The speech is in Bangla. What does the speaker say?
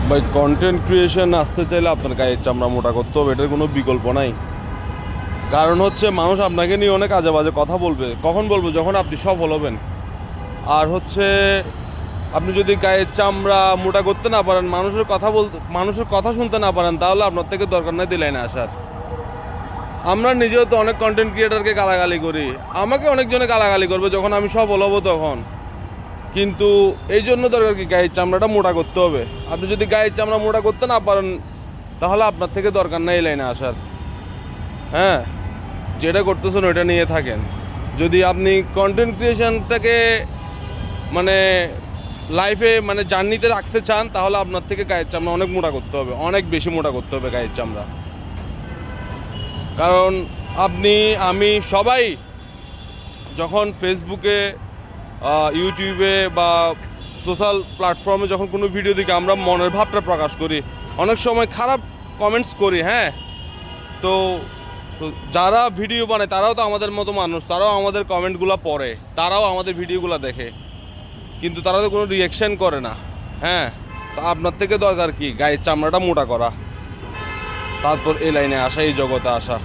ভাই কন্টেন্ট ক্রিয়েশন আসতে চাইলে আপনার গায়ের চামড়া মোটা করতে হবে, এটার কোনো বিকল্প নাই। কারণ হচ্ছে মানুষ আপনাকে নিয়ে অনেক আজে বাজে কথা বলবে। কখন বলবো? যখন আপনি সফল হবেন। আর হচ্ছে আপনি যদি গায়ের চামড়া মোটা করতে না পারেন, মানুষের কথা শুনতে না পারেন, তাহলে আপনার থেকে দরকার নাই দিলাই না আসার। আমরা নিজেও তো অনেক কন্টেন্ট ক্রিয়েটারকে গালাগালি করি, আমাকে অনেকজনে গালাগালি করবে যখন আমি সফল হব তখন। কিন্তু এই জন্য দরকার কি গায়ের চামড়াটা মোটা করতে হবে। আপনি যদি গায়ের চামড়া মোটা করতে না পারেন, তাহলে আপনার থেকে দরকার নাই এই লাইনে আসার। হ্যাঁ, যেটা করতেছেন ওইটা নিয়ে থাকেন। যদি আপনি কন্টেন্ট ক্রিয়েশনটাকে মানে লাইফে মানে জার্নিতে রাখতে চান, তাহলে আপনার থেকে গায়ের চামড়া অনেক মোটা করতে হবে, অনেক বেশি মোটা করতে হবে গায়ের চামড়া। কারণ আপনি, আমি, সবাই যখন ফেসবুকে, ইউটিউবে বা সোশ্যাল প্ল্যাটফর্মে যখন কোনো ভিডিও দেখি, আমরা মনের ভাবটা প্রকাশ করি, অনেক সময় খারাপ কমেন্টস করি। হ্যাঁ, তো তো যারা ভিডিও বানায় তারাও তো আমাদের মতো মানুষ, তারাও আমাদের কমেন্টগুলো পড়ে, তারাও আমাদের ভিডিওগুলো দেখে, কিন্তু তারা তো কোনো রিয়াকশান করে না। হ্যাঁ, তো আপনার থেকে দরকার কি গায়ের চামড়াটা মোটা করা, তারপর এই লাইনে আসা, এই জগতে আসা।